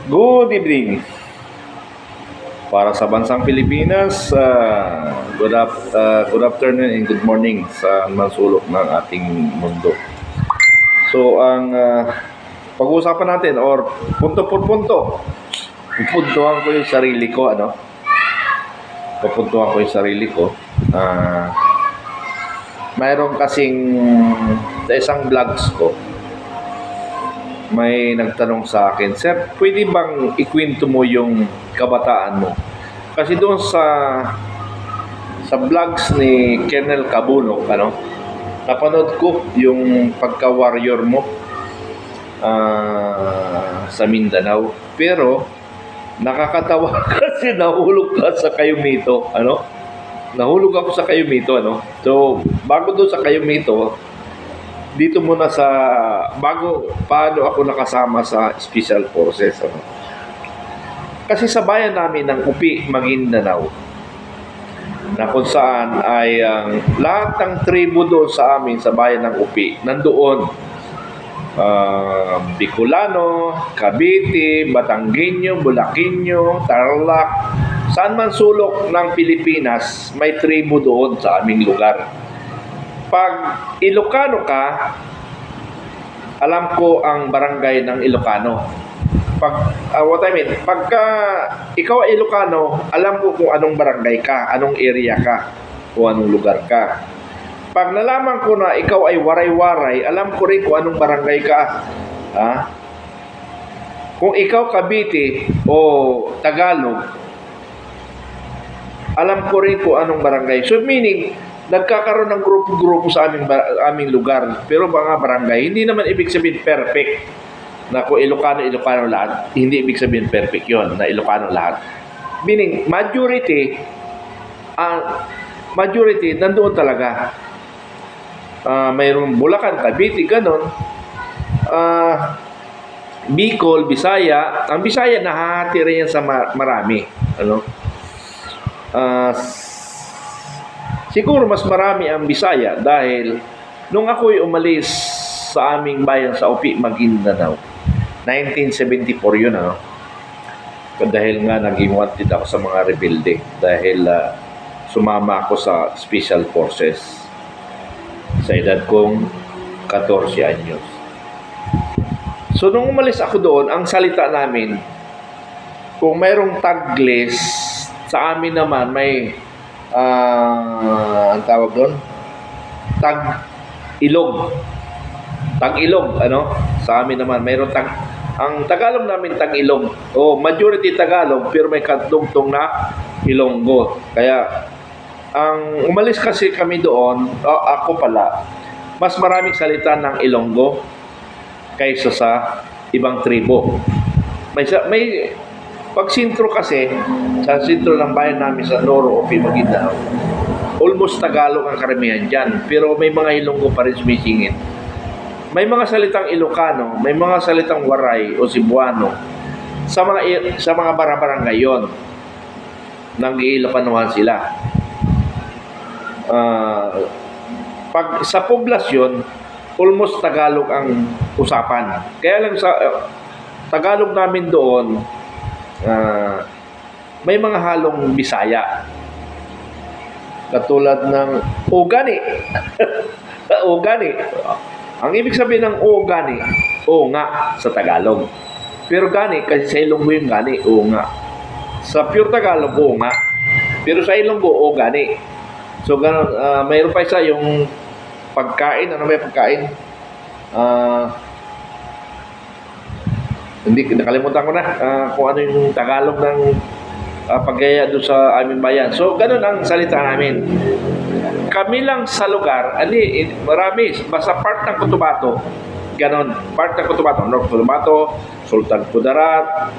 Good evening. Para sa bansang Pilipinas, good afternoon and good morning sa mansulok ng ating mundo. So, ang pag-uusapan natin or punto por punto, pupuntuhan ko yung sarili ko, Pupuntuhan ko yung sarili ko. Mayroon kasing sa isang vlogs ko, may nagtanong sa akin, "Sir, pwede bang ikwento mo yung kabataan mo?" Kasi doon sa vlogs ni Colonel Cabunok, napanood ko yung pagka-warrior mo sa Mindanao. Pero nakakatawa kasi nahulog ka sa Kayumito, Nahulog ako sa Kayumito, So, bago doon sa Kayumito, dito muna paano ako nakasama sa Special Forces, Kasi sa bayan namin ng Upi, Maguindanao, na kung saan ay lahat ng tribo doon sa amin sa bayan ng Upi, nandoon. Bicolano, Cavite, Batanggenyo, Bulaqueño, Tarlac, saan man sulok ng Pilipinas, may tribo doon sa aming lugar. Pag Ilocano ka, alam ko ang barangay ng Ilocano. Pagka ikaw ay Ilocano, alam ko kung anong barangay ka, anong area ka, o anong lugar ka. Pag nalaman ko na ikaw ay Waray-Waray, alam ko rin kung anong barangay ka. Kung ikaw Cavite o Tagalog, alam ko rin kung anong barangay. So meaning, nagkakaroon ng grupo-grupo sa aming lugar. Pero mga barangay, hindi naman ibig sabihin perfect na kung Ilocano lahat. Hindi ibig sabihin perfect yon na Ilocano lahat. Meaning, majority, nandoon talaga. Mayroong Bulacan, Cavite, ganon. Bicol, Bisaya. Ang Bisaya, nahahati rin yan sa marami. Siguro mas marami ang Bisaya dahil nung ako'y umalis sa aming bayan sa Upi, Maguindanao, 1974 yun, Dahil nga naging wanted ako sa mga rebelde dahil sumama ako sa Special Forces sa edad kong 14 anyos. So nung umalis ako doon, ang salita namin, kung mayroong Tagles, sa amin naman may ang tawag doon, Tag-Ilog. Tag-Ilog, Sa amin naman, mayroon ang Tagalog namin Tag-Ilog. Majority Tagalog, pero may kadugtong na Ilonggo. Kaya, ang umalis kasi kami doon, ako pala, mas maraming salita ng Ilonggo kaysa sa ibang tribo. Pag sintro kasi, sa sintro ng bayan namin sa Noro, Upi, Maguindanao, almost Tagalog ang karamihan dyan. Pero may mga Ilonggo pa rin sumisingit. May mga salitang Ilocano, may mga salitang Waray o Cebuano sa mga barangay yon. Nag-iilocanohan sila. Pag sa poblasyon, almost Tagalog ang usapan. Kaya lang sa Tagalog namin doon, may mga halong Bisaya. Katulad ng Ogani. Ogani. Ang ibig sabihin ng Ogani, o nga sa Tagalog. Pero gani, kasi sa Ilonggo yung gani, o nga. Sa pure Tagalog, o nga. Pero sa Ilonggo, Ogani. So, ganun, mayroon pa isa yung pagkain. Ano may pagkain? Hindi, nakalimutan ko na kung ano yung Tagalog ng paggaya doon sa aming bayan. So, ganun ang salita namin. Kami lang sa lugar, marami, basta part ng Cotabato, ganun, part ng Cotabato, North Cotabato, Sultan Kudarat,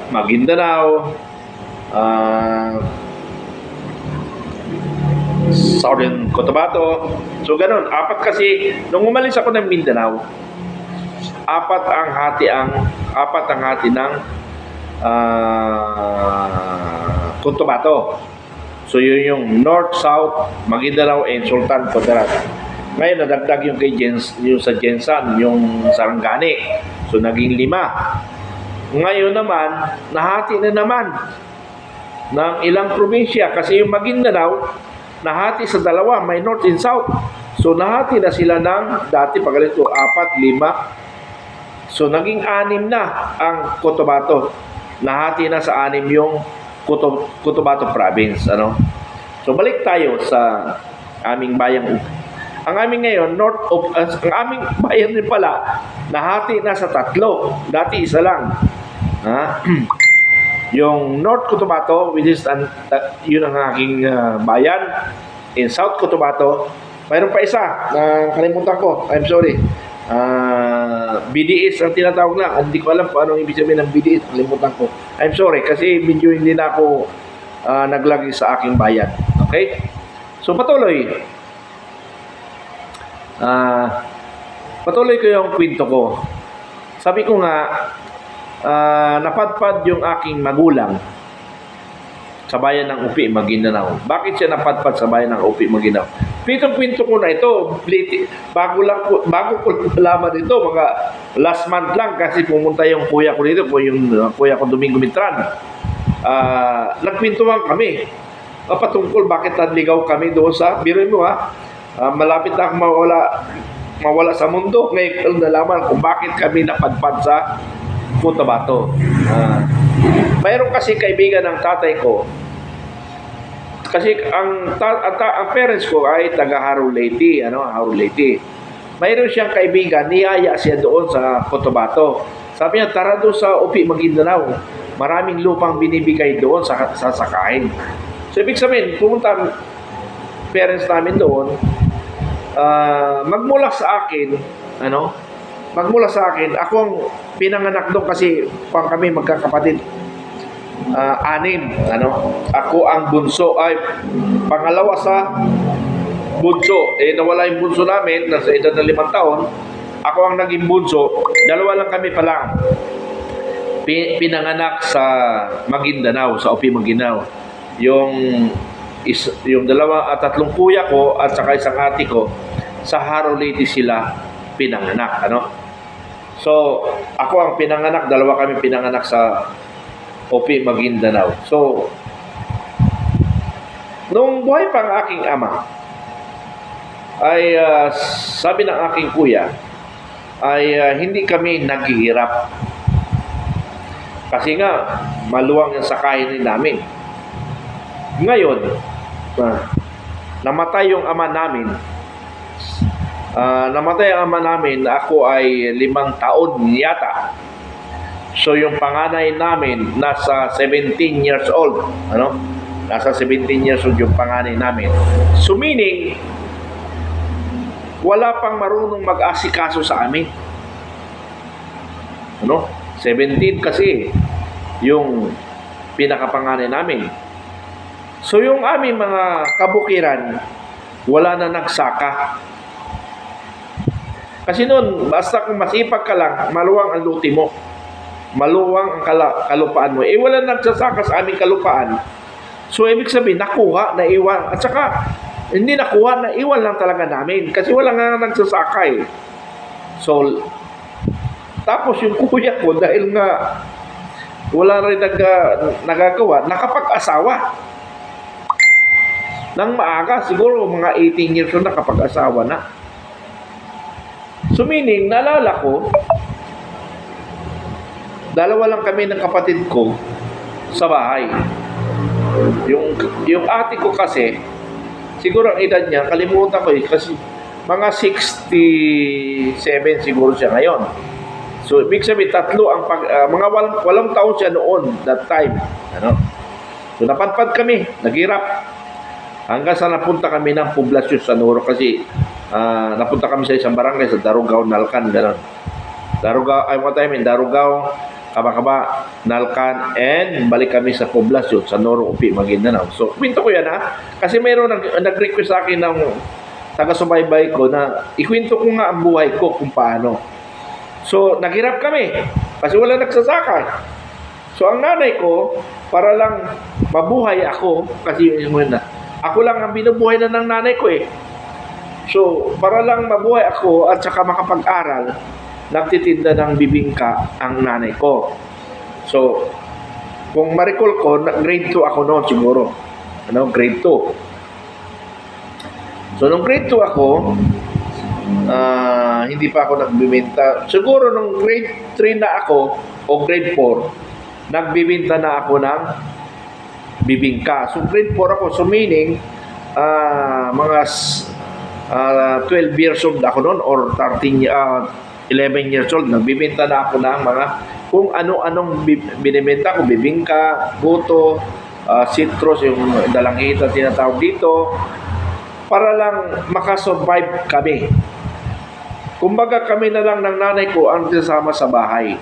Maguindanao, Southern Cotabato. So, ganun. Apat kasi, nung umalis ako ng Mindanao, apat ang hati ng Cotabato. So, yun yung North, South, Maguindanao, and Sultan Kudarat. Ngayon, nadagdag yung sa Jensan, yung Sarangani. So, naging 5. Ngayon naman, nahati na naman ng ilang probinsya kasi yung Maguindanao, nahati sa dalawa, may North and South. So, nahati na sila ng dati pagalito, 4, 5. So, naging 6 na ang Cotabato. Nahati na sa 6 yung Cotabato province. Ano? So, balik tayo sa aming bayang UP. Ang aming ngayon, ang aming bayan rin pala, nahati na sa 3. Dati isa lang. Yung North Cotabato, which is yun ang aking bayan. In South Cotabato, mayroon pa isa na kalimutan ko. I'm sorry. BDS ang tinatawag na. Hindi ko alam kung anong ibig sabihin ng BDS. Kalimutan ko. I'm sorry kasi medyo hindi na ako naglagi sa aking bayan. Okay? So patuloy. Patuloy ko yung kwento ko. Sabi ko nga, napadpad yung aking magulang sa bayan ng Upi, Maguindanao. Bakit siya napadpad sa bayan ng Upi, Maguindanao? Pitong kwento ko na ito, bago ko nalaman ito, mga last month lang kasi pumunta yung kuya ko dito, yung kuya ko Domingo Mitran. Nagkwentuhan kami patungkol bakit naligaw kami doon sa, biruin mo malapit na akong mawala sa mundo. Ngayon ko nalaman kung bakit kami napadpad sa Cotabato. Mayroon kasi kaibigan ng tatay ko. Kasi ang parents ko ay taga Haro Leyte, Haro Leyte. Mayroon siyang kaibigan, niyaya siya doon sa Cotabato. Sabi niya, tara doon sa Upi, Maguindanao. Maraming lupang binibigay doon sa sakain. So, ibig sabihin, pumunta parents namin doon, magmula sa akin, ako ang pinanganak doon kasi kami magkakapatid. 6, Ako ang bunso, ay pangalawa sa bunso. Nawala yung bunso namin, nasa edad na 5 taon. Ako ang naging bunso, 2 lang kami pala. Pinanganak sa Maguindanao, sa Upi, Maguindanao. Yung 3 kuya ko at saka isang ate ko, sa Haro Leyte sila pinanganak. So, ako ang pinanganak, 2 kami pinanganak sa Upi, Maguindanao. So, nung buhay pa ang aking ama, ay sabi ng aking kuya, ay hindi kami naghihirap. Kasi nga, maluwang yung sakayin namin. Ngayon, namatay yung ama namin. Ako ay 5 taon yata. So, yung panganay namin, nasa 17 years old. Nasa 17 years old yung panganay namin. So, meaning, wala pang marunong mag-asikaso sa amin. 17 kasi yung pinakapanganay namin. So, yung aming mga kabukiran, wala na nagsaka. Kasi noon, basta kung masipag ka lang, maluwang ang luti mo. Maluwang ang kalupaan mo. Wala nagsasaka sa aming kalupaan. So, ibig sabihin, nakuha, naiwan. At saka, hindi nakuha, naiwan lang talaga namin. Kasi wala nga nagsasaka . So, tapos yung kuya ko, dahil nga wala rin nagagawa, nakapag-asawa. Nang maaga, siguro mga 18 years old nakapag-asawa na. So, meaning, naalala ko, 2 lang kami ng kapatid ko sa bahay. Yung ate ko kasi, siguro ang edad niya, kalimutan ko kasi mga 67 siguro siya ngayon. So, ibig sabihin, 3 ang mga 8 taon siya noon, that time. So, napadpad kami, naghirap. Hanggang sa napunta kami ng poblasyon sa Noro kasi napunta kami sa isang barangay sa Darugao, Nalcan, gano'n. Darugao, Kabakaba, Nalcan, and balik kami sa poblasyon sa Noro, Upi, Maguindanao. So, kwento ko yan kasi mayroon nag-request sa akin ng taga-subaybay ko na ikwento ko nga ang buhay ko kung paano. So, naghirap kami kasi wala nagsasaka. So, ang nanay ko, para lang mabuhay ako, kasi ako lang ang binubuhay na ng nanay ko . So, para lang mabuhay ako at saka makapag-aral, nagtitinda ng bibingka ang nanay ko. So, kung ma-recall ko, grade 2 ako noon siguro. Grade 2. So, nung grade 2 ako, hindi pa ako nagbibenta. Siguro nung grade 3 na ako, o grade 4, nagbibenta na ako ng bibingka. So, grade 4 ako. So, meaning, mga 12 years old ako noon or 11 years old, nagbibenta na ako ng mga kung ano-anong binibenta ko, bibingka, buto, citrus, yung dalanghita tinatawag dito, para lang makasurvive kami. Kumbaga kami na lang ng nanay ko ang kasama sa bahay.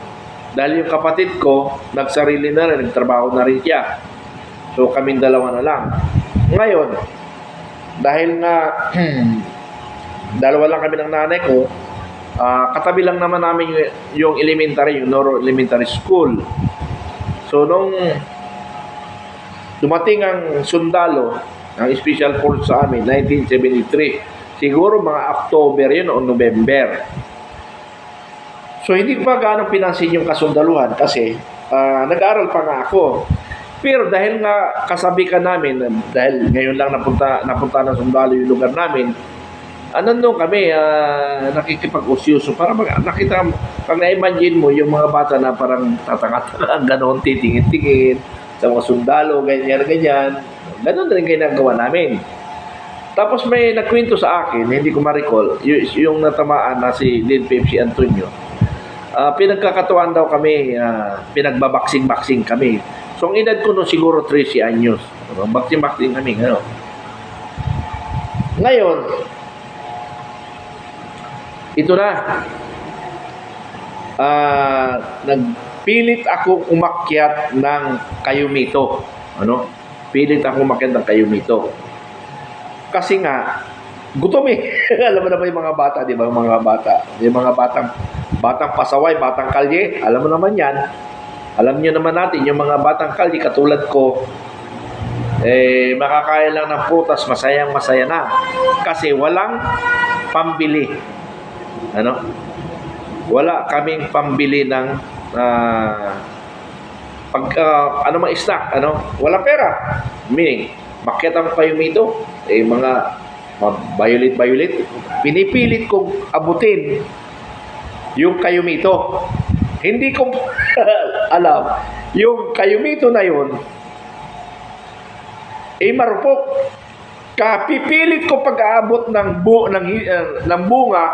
Dahil yung kapatid ko, nagsarili na rin, nagtrabaho na rin siya. So kaming dalawa na lang. Ngayon, dahil nga dalawa lang kami ng nanay ko, katabi lang naman namin yung elementary, yung Noro Elementary School. So nung dumating ang sundalo, ang special force sa amin, 1973, siguro mga October yun o November. So hindi ko pa gaano pinansin yung kasundaluhan kasi nag-aaral pa nga ako. Pero dahil nga kasabikan namin, dahil ngayon lang napunta ng sundalo yung lugar namin, nandun kami, nakikipag-usyoso para nakita, pag na-imagine mo yung mga bata na parang tatanga-tanga, gano'n, titingin-tingin sa mga sundalo, ganyan. Gano'n rin ginagawa namin. Tapos may nagkwento sa akin, hindi ko ma-recall, yung natamaan na si Lil Pepsi Antonio. Pinagkakatuan daw kami, pinagbabaksing-baksing kami. So, ang edad ko noon siguro 13 anyos. Baksing-baksing kami, gano'n. Ngayon, ito na. Nagpilit akong umakyat ng Kayumito. Pilit akong umakyat ng Kayumito. Kasi nga, gutom eh. Alam mo na ba yung mga bata, di ba? Yung mga bata. Yung mga batang pasaway, batang kalye. Alam mo naman yan. Alam niyo naman natin, yung mga batang kalye, katulad ko, makakain lang ng prutas, masayang-masaya na. Kasi walang pambili. Wala kaming pambili ng mga snack, wala pera. Meaning, makyat ang Kayumito, mga violet, pinipilit kong abutin yung Kayumito. Hindi ko alam, yung Kayumito na yun, marupok. Kapipilit ko pag-aabot ng bunga,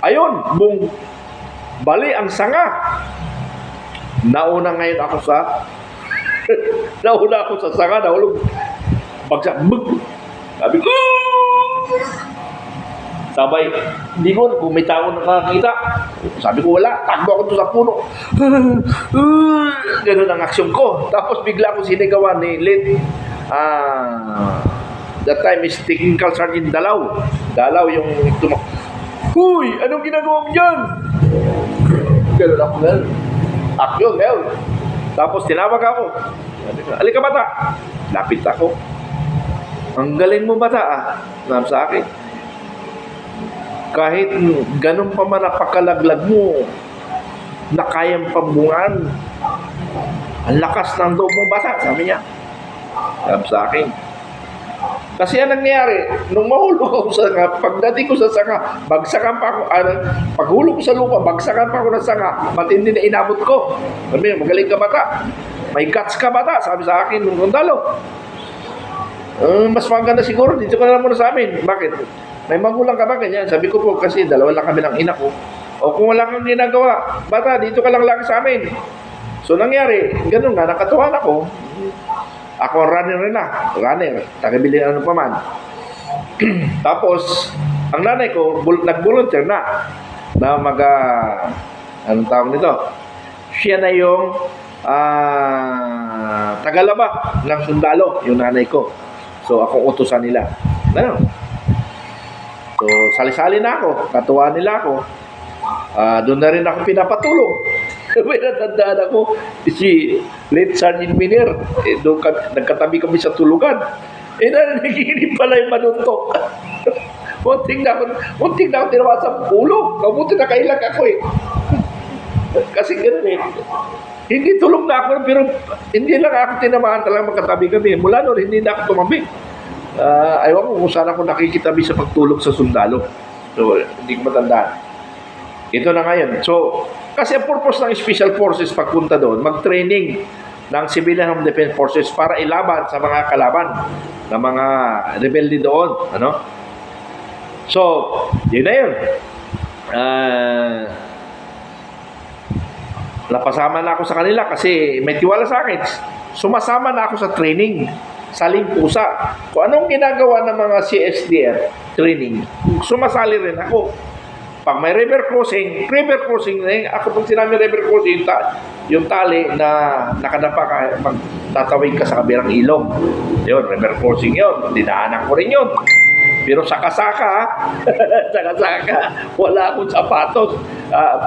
ayun, bali ang sanga. Nauna ako sa sanga, nahulog. Bagsak, sabi ko, sabay, hindi ko, kung may tao nakakita, sabi ko wala, takbo ako doon sa puno. Ganun ang aksyon ko. Tapos bigla akong sinigawan ni Lid. That time is Technical Sergeant Dalaw yung Huy! Anong ginagawa mo dyan? Ganun ako ganun. Aksyon, ngayon. Tapos tinawag ako. Halika bata. Lapit ako. Ang galing mo bata Nam sa akin. Kahit ganun pa man napakalaglag mo, na kayang pambungan. Ang lakas ng loob mo bata, sabi niya. Sabi sa akin. Kasi ang nangyari, nung mahulog ako sa sanga, pagdating ko sa sanga, bagsakan pa ako, paghulog ko sa lupa, bagsakan pa ako ng sanga, matindi na inabot ko. Sabi niya, magaling ka bata. May guts ka bata, sabi sa akin nung sundalo. Mas maganda siguro, dito ka na lang muna sa amin. Bakit? May magulang ka ba ganyan? Sabi ko po, kasi dalawa lang kami ng ina ko. O kung wala kang ginagawa, bata, dito ka lang lagi sa amin. So nangyari, ganun nga, nakatuhan ako. Ako runner rin tagabili ano pa man. Tapos, ang nanay ko, nag-volunteer na anong tawag nito? Siya na yung tagalaba ng sundalo, yung nanay ko. So, akong utusan nila. So, sali-sali na ako. Katuwaan nila ako. Doon na rin ako pinapatulong. May natandaan ako, si late Sergeant Miner, doon nagkatabi kami sa tulugan. Nanaginip pala yung manuntok. Munting na ako tinawa sa ulo. Kabuti nakailag ako Kasi gano'n Hindi tulog na ako, pero hindi lang ako tinamaan, talaga magkatabi kami. Mula noon, hindi na ako tumabi. Ayaw ko kung saan ako nakikitabi sa pagtulog sa sundalo. So, hindi ko matandaan. Ito na ngayon. So, kasi ang purpose ng Special Forces pagpunta doon, mag-training ng Civilian Home Defense Forces para ilaban sa mga kalaban ng mga rebelde doon. Ano? So, yun na yun. Napasama na ako sa kanila kasi may tiwala sa akin. Sumasama na ako sa training sa Limpusa. Kung anong ginagawa ng mga CSDF training, sumasali rin ako. Pag may river crossing na yun. Ako pag sinabi river crossing, yung tali na nakadapa ka, pag tatawid ka sa kabilang ilog. Yun, river crossing yun. Dinaanan ko rin yun. Pero saka-saka, wala akong sapatos.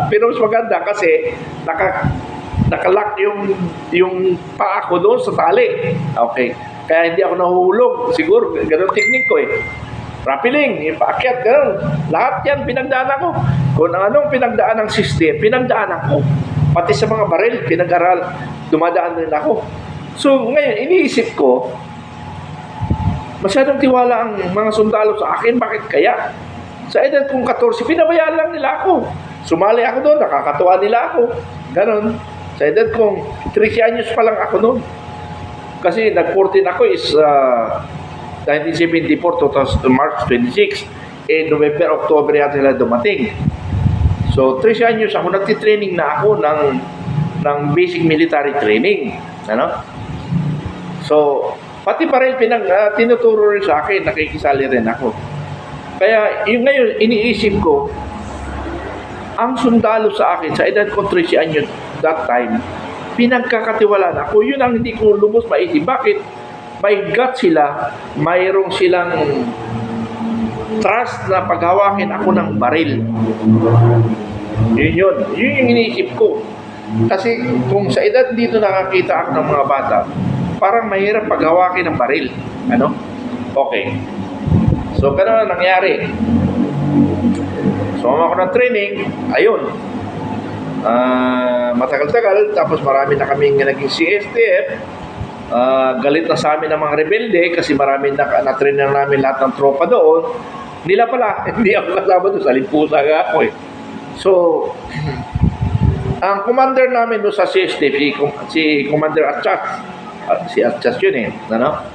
Pero mas maganda kasi nakalock yung paa ko doon sa tali. Okay. Kaya hindi ako nahuhulog. Siguro, ganun technique ko eh. Rappelling, yung paakyat, ganun. Lahat yan, pinagdaanan ko. Kung anong pinagdaan ng system, pinagdaanan ko. Pati sa mga baril, pinag-aral, dumadaan rin ako. So, ngayon, iniisip ko, masyadong tiwala ang mga sundalo sa akin. Bakit kaya? Sa edad kong 14, pinabayaan lang nila ako. Sumali ako doon, nakakatuwa nila ako. Ganon. Sa edad kong 13 anyos pa lang ako noon. Kasi nag-14 ako is 1974 to March 26. November, October yata sila dumating. So, 13 anyos ako, nagtitraining na ako ng basic military training. Ano? So, pati pa rin tinuturo rin sa akin, nakikisali rin ako. Kaya yung ngayon, iniisip ko, ang sundalo sa akin, sa edad ko 13 anyo that time, pinagkakatiwalaan ako. Yun ang hindi ko lubos maisip. Bakit? May gut sila, mayroong silang trust na paghawakin ako ng baril. Yun yung iniisip ko. Kasi kung sa edad dito nakakita ako ng mga bata, parang mahirap paghawakin ng baril. Ano? Okay. So, gano'n na nangyari. Sumama ako ng training. Ayun. Matagal-tagal. Tapos marami na kaming naging CSTF. Galit na sa amin ng mga rebelde kasi marami na-train na namin lahat ng tropa doon. Nila pala. Hindi ako kasama doon. Sa Limpusa nga ako eh. So, ang commander namin doon sa CSTF, si Commander Atchas, si Atchas yun eh, ano?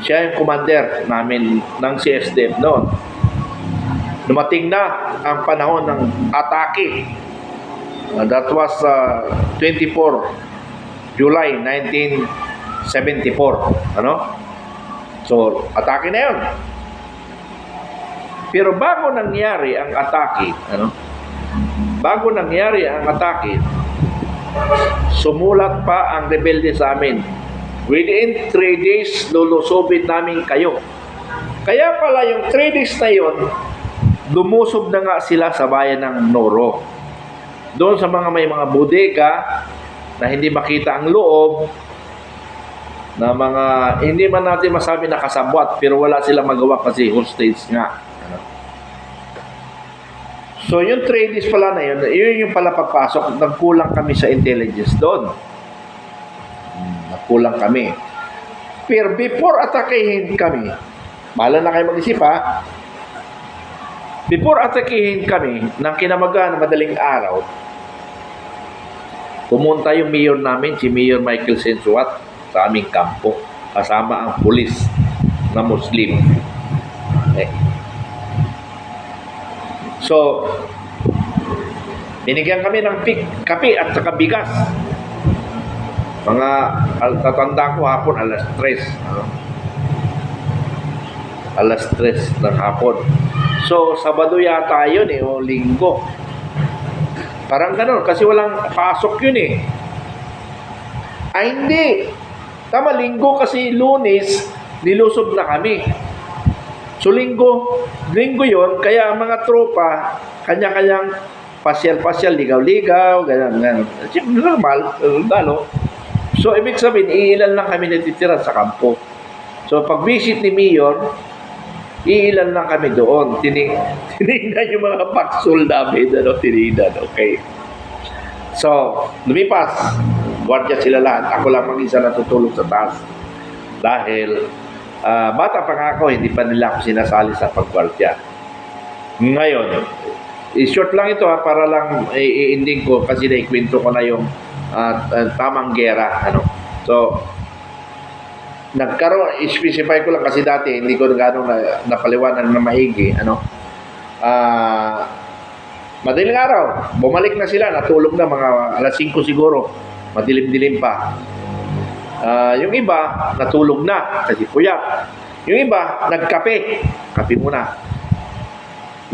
Siya yung commander namin ng CSDF noon. Dumating na ang panahon ng atake. That was 24 July 1974. Ano? So, atake na yun. Pero bago nangyari ang atake, sumulat pa ang rebelde sa amin. Within 3 days, lulusobin namin kayo. Kaya pala yung 3 days na yun, lumusob na nga sila sa bayan ng Noro. Doon sa may mga bodega na hindi makita ang loob, na mga, hindi man natin masabi na kasabwat, pero wala silang magawa kasi hostage nga. So yung 3 days pala na yun yung pala papasok, nagkulang kami sa intelligence doon. Nagkulang kami. Pero before atakehin kami, bahala na kayo mag-isip ha, before atakehin kami, nang kinamaga na madaling araw, pumunta yung mayor namin, si Mayor Michael Sensuat, sa aming kampo, kasama ang pulis na Muslim. Okay. So, binigyan kami ng kape at saka bigas. Mga, tatanda ko hapon, alas 3. Alas 3 ng hapon. So, Sabado yata yun eh, o Linggo. Parang ganun, kasi walang pasok yun eh. Ay, hindi. Tama, Linggo kasi Lunes, nilusob na kami. So, linggo yun, kaya ang mga tropa, kanya-kanyang pasyal-pasyal, ligaw-ligaw, ganyan. Normal, dalo. So, ibig sabihin, iilan lang kami natitira sa kampo. So, pag-visit ni Mayor, iilan lang kami doon. Tinignan yung mga paksol namin, tinignan, okay. So, lumipas. Gwardiya sila lahat. Ako lang mag-isa natutulog sa taas. Dahil bata pa nga ako, hindi pa nila ako sinasali sa paggwardya. Ngayon, short lang ito para lang i-ending ko kasi naikwento ko na yung tamang gera. So, nagkaroon, i-specify ko lang kasi dati, hindi ko gano'ng napaliwanag na maigi. Madaling araw, bumalik na sila, natulog na mga alas 5 siguro, madilim-dilim pa. Yung iba, natulog na kasi puyat. Yung iba, nagkape. Kape muna.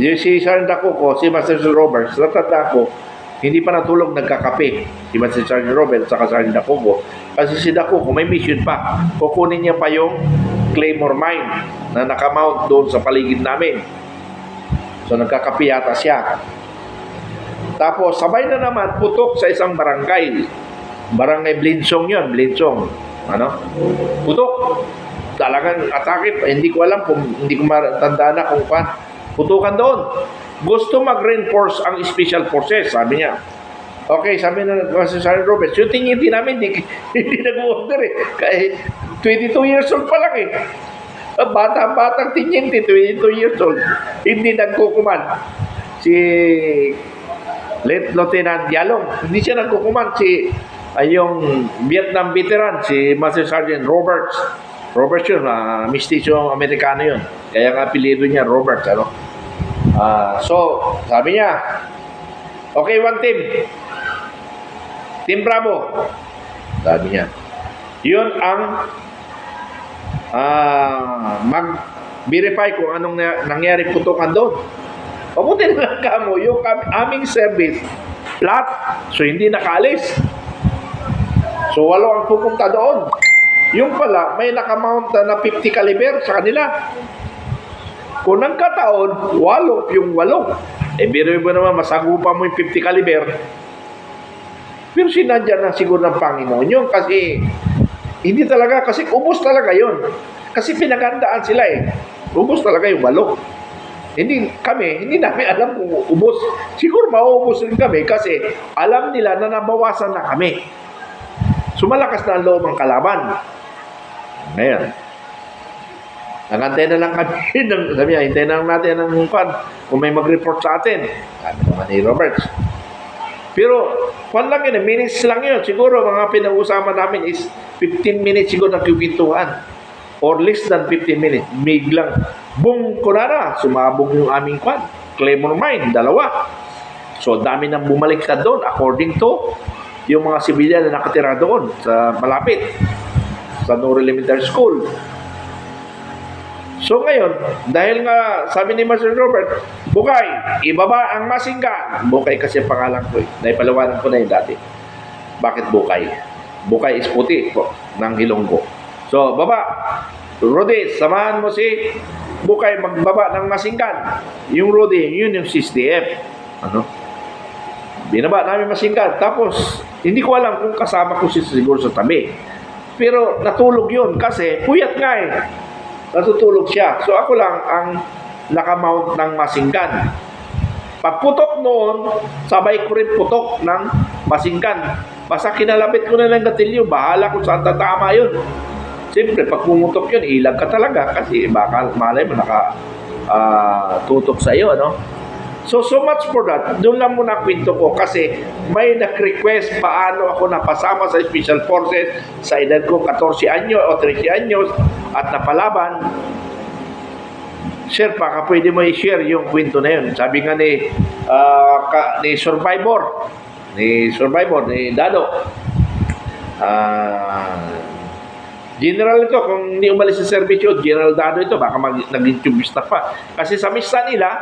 Yung si Sergeant Dacuco, si Master Roberts, natanda ko, hindi pa natulog, nagkakape. Si Master Sergeant Roberts, saka Sergeant Dacuco. Kasi si Dacuco, may mission pa. Kukunin niya pa yung Claymore Mine na nakamount doon sa paligid namin. So, nagkakape yata siya. Tapos, sabay na naman, putok sa isang barangay. Barangay Blinsong yun, Blinsong. Putok. Talagang atake. Hindi ko alam kung, hindi ko matandaan na kung putukan doon. Gusto mag-reinforce ang special forces, sabi niya. Okay, sabi na si Sergeant Roberts, yung tingin namin, hindi nag-order eh. Kaya 22 years old pa lang eh. Bata-batang tingin, 22 years old. Hindi nagkukuman. Si Lieutenant Yalong, hindi siya nagkukuman. Yung Vietnam veteran, si Master Sergeant Roberts. Roberts yun, mistisyo Amerikano yun. Kaya nga apelyido niya Roberts, so, sabi niya, okay, one team. Team Bravo. Sabi niya. Yun ang mag-verify kung anong nangyari putukan doon. Pabuti na lang kamo, yung aming service, flat. So, hindi nakaalis. So, 8 ang pupunta doon. Yung pala, may nakamount na 50 caliber sa kanila. Kung nagkataon, 8 yung 8. Biro mo naman, masagupa mo yung 50 caliber. Pero sinadya na siguro ng Panginoon yun kasi hindi talaga, kasi ubos talaga yun. Kasi pinagandaan sila eh. Ubos talaga yung 8. Hindi namin alam kung ubos. Siguro mauubos rin kami kasi alam nila na nabawasan na kami. So malakas na ang loob ang kalaban. Ngayon, nangantay na lang kami. Sabi niya, hintayin na lang natin kung may mag-report sa atin. Sabi naman ni Roberts. Pero, lang yun, minutes lang yun. Siguro, mga pinag-usapan namin is 15 minutes siguro nagkikwentuhan. Or less than 15 minutes. Biglang, boom, kunara, sumabog yung aming Claymore Mine, 2. So, dami nang bumalik na doon according to yung mga sibilyan na nakatira doon sa malapit sa Nor Elementary School. So ngayon, dahil nga sabi ni Master Robert, Bukay, ibaba ang Masinggan. Bukay kasi pangalan ko eh. Naipalawanan ko na yun dati. Bakit Bukay? Bukay is puti po ng Hilonggo. So, baba. Rudy, samahan mo si Bukay magbaba ng Masinggan. Yung Rudy, yun yung CSDF. Binaba namin Masinggan. Tapos, hindi ko alam kung kasama ko si siguro sa tabi. Pero natulog yun kasi puyat nga eh. Natutulog siya. So ako lang ang nakamount ng Masinggan. Pagputok noon, sabay ko rin putok ng Masinggan. Basta kinalapit ko na ng gatilyo, bahala kung saan tatama yun. Siyempre, pag pumutok yun, ilag ka talaga kasi baka malay mo tutok sa iyo, So much for that. Doon lang muna kwento ko kasi may nag-request paano ako napasama sa Special Forces sa edad ko 14 anyo o 13 anyos at napalaban. Sir, baka pwede mo i-share yung kwento na yun. Sabi nga ni Survivor, ni Dado. General ito, kung hindi umalis sa servisyo, General Dado ito, baka naging tube staff pa. Kasi sa misa nila,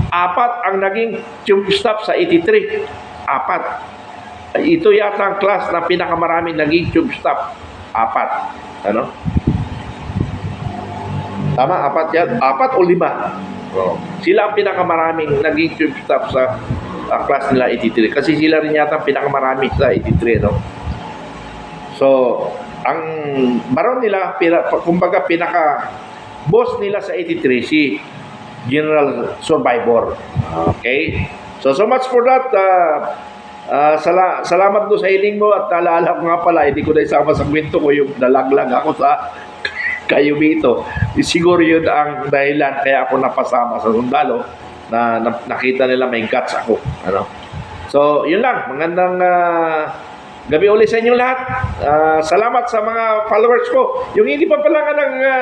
4 ang naging tube staff sa 83. 4. Ito yata ang class na pinakamaraming naging tube staff. 4. Tama? 4 yan? 4 o 5? Sila ang pinakamaraming naging tube staff sa class nila 83. Kasi sila rin yata ang pinakamarami sa 83. So, ang baron nila, kumbaga pinaka-boss nila sa 83, si General Survivor. Okay? So much for that. Salamat do sa hiling mo at naalala ko nga pala, hindi ko na isama sa kwento ko yung nalaglag ako sa Cayumito. Siguro yun ang dahilan kaya ako napasama sa sundalo na nakita nila may guts ako. Ano? So, yun lang. Magandang gabi ulit sa inyo lahat. Salamat sa mga followers ko. Yung hindi pa pala nga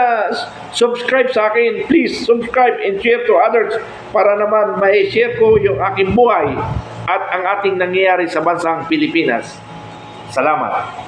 subscribe sa akin, please subscribe and share to others para naman ma-share ko yung aking buhay at ang ating nangyayari sa bansang Pilipinas. Salamat.